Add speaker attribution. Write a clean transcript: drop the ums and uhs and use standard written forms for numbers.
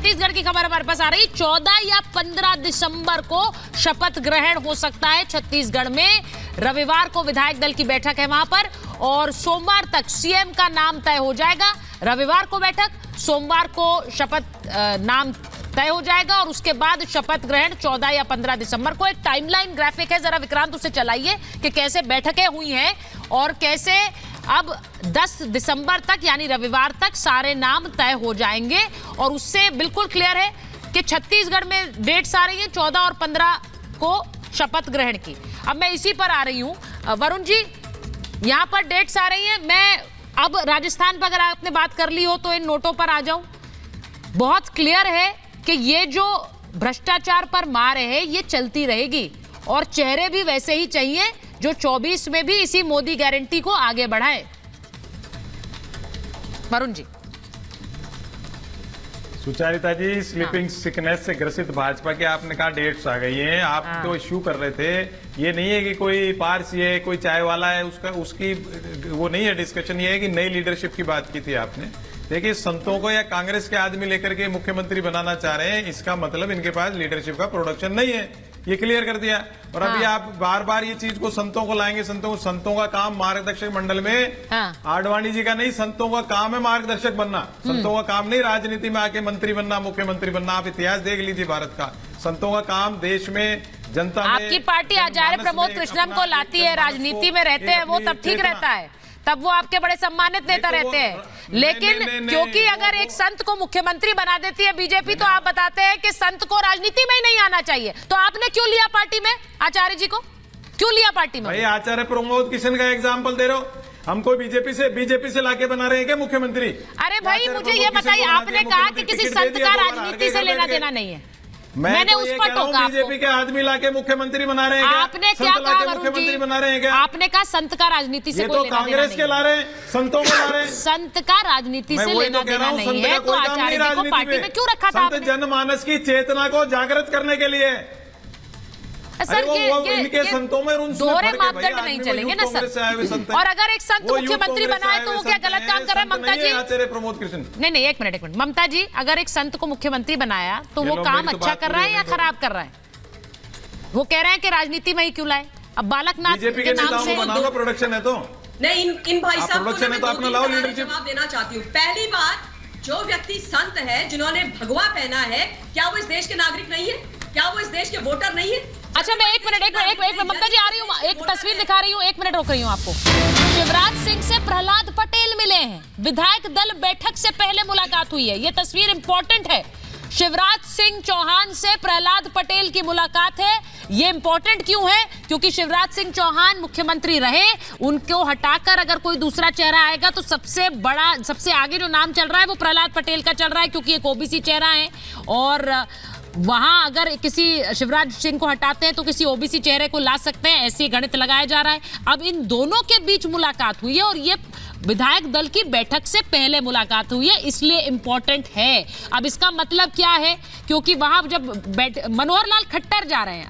Speaker 1: छत्तीसगढ़ की खबर हमारे पास आ रही। 14 या 15 दिसंबर को शपथ ग्रहण हो सकता है छत्तीसगढ़ में। रविवार को विधायक दल की बैठक है वहां पर और सोमवार तक सीएम का नाम तय हो जाएगा। रविवार को बैठक, सोमवार को शपथ नाम तय हो जाएगा और उसके बाद शपथ ग्रहण 14 या 15 दिसंबर को। एक टाइमलाइन ग्राफिक है, जरा विक्रांत उसे चलाइए कि कैसे बैठकें हुई हैं और कैसे अब 10 दिसंबर तक यानी रविवार तक सारे नाम तय हो जाएंगे। और उससे बिल्कुल क्लियर है कि छत्तीसगढ़ में डेट्स आ रही हैं 14 और 15 को शपथ ग्रहण की। अब मैं इसी पर आ रही हूं वरुण जी, यहां पर डेट्स आ रही हैं। मैं अब राजस्थान पर अगर आपने बात कर ली हो तो इन नोटों पर आ जाऊं। बहुत क्लियर है कि ये जो भ्रष्टाचार पर मार है ये चलती रहेगी और चेहरे भी वैसे ही चाहिए जो 24 में भी इसी मोदी गारंटी को आगे बढ़ाए। वरुण जी।
Speaker 2: सुचारिता जी, स्लीपिंग सिकनेस से ग्रसित भाजपा के आपने कहा डेट्स आ गई हैं। आप तो इश्यू कर रहे थे, ये नहीं है कि कोई पारसी है, कोई चाय वाला है, उसकी वो नहीं है डिस्कशन। ये है कि नई लीडरशिप की बात की थी आपने। देखिए, संतों को या कांग्रेस के आदमी लेकर के मुख्यमंत्री बनाना चाह रहे हैं, इसका मतलब इनके पास लीडरशिप का प्रोडक्शन नहीं है, ये क्लियर कर दिया। और अभी आप बार बार ये चीज को संतों को लाएंगे। संतों का काम मार्गदर्शक मंडल में आडवाणी जी का नहीं, संतों का काम है मार्गदर्शक बनना। संतों का काम नहीं राजनीति में आके मंत्री बनना, मुख्यमंत्री बनना। आप इतिहास देख लीजिए भारत का। संतों का काम देश में, जनता में।
Speaker 1: आपकी पार्टी आचार्य प्रमोद कृष्णम को लाती है, राजनीति में रहते हैं वो, तब ठीक रहता है, तब वो आपके बड़े सम्मानित नेता रहते हैं। लेकिन क्योंकि अगर एक संत को मुख्यमंत्री बना देती है बीजेपी, तो आप बताते हैं कि संत को राजनीति में ही नहीं आना चाहिए। तो आपने क्यों लिया पार्टी में आचार्य जी को, क्यों लिया पार्टी में?
Speaker 2: भाई, आचार्य प्रमोद किशन का एग्जाम्पल दे रहे हो। हमको बीजेपी से लाके बना रहे हैं क्या मुख्यमंत्री?
Speaker 1: अरे भाई, मुझे ये बताइए, आपने कहा कि किसी संत का राजनीति से लेना देना नहीं है। मैंने उस पर टोका।
Speaker 2: बीजेपी के आदमी लाके मुख्यमंत्री बना रहे हैं क्या?
Speaker 1: आपने क्या कहा वरुण जी?
Speaker 2: बना रहे हैं क्या?
Speaker 1: आपने कहा संत का राजनीति से कोई लेना देना नहीं।
Speaker 2: कांग्रेस के ला रहे हैं, संतों को ला रहे हैं।
Speaker 1: संत का राजनीति से लेना देना नहीं है, तो आचार्य जी को पार्टी में क्यों रखा था आपने?
Speaker 2: जनमानस की चेतना को जागृत करने के लिए।
Speaker 1: सर,
Speaker 2: इनके संतों में
Speaker 1: दोहरे मापदंड नहीं चलेंगे ना सर। और अगर एक संत मुख्यमंत्री बनाए तो वो क्या गलत काम कर रहा है? ममता जी,
Speaker 2: आचार्य प्रमोद कृष्ण,
Speaker 1: नहीं, एक मिनट। ममता जी, अगर एक संत को मुख्यमंत्री बनाया तो वो काम अच्छा कर रहा है या खराब कर रहा है? वो कह रहे हैं कि राजनीति में ही क्यों लाए? अब बालकनाथ के नाम से
Speaker 2: प्रोडक्शन है तो
Speaker 3: नहीं। इन भाई साहब को मैं
Speaker 2: जवाब
Speaker 3: देना चाहती हूँ। पहली बात, जो व्यक्ति संत है, जिन्होंने भगवा पहना है, क्या वो इस देश के नागरिक नहीं है? क्या वो इस देश के वोटर नहीं है?
Speaker 1: अच्छा, मैं एक मिनट ममता जी आ रही हूँ, एक तस्वीर दिखा रही हूँ, 1 मिनट रोक रही हूँ आपको। शिवराज सिंह से प्रहलाद पटेल मिले हैं। विधायक दल बैठक से पहले मुलाकात हुई है, ये तस्वीर इंपॉर्टेंट है। शिवराज सिंह चौहान से प्रहलाद पटेल की मुलाकात है। ये इंपॉर्टेंट क्यों है? क्योंकि शिवराज सिंह चौहान मुख्यमंत्री रहे, उनको हटाकर अगर कोई दूसरा चेहरा आएगा तो सबसे आगे जो नाम चल रहा है वो प्रहलाद पटेल का चल रहा है, क्योंकि एक ओबीसी चेहरा है। और वहां अगर किसी शिवराज सिंह को हटाते हैं तो किसी ओबीसी चेहरे को ला सकते हैं, ऐसे गणित लगाया जा रहा है। अब इन दोनों के बीच मुलाकात हुई है और ये विधायक दल की बैठक से पहले मुलाकात हुई है, इसलिए इंपॉर्टेंट है। अब इसका मतलब क्या है? क्योंकि वहां जब मनोहर लाल खट्टर जा रहे हैं,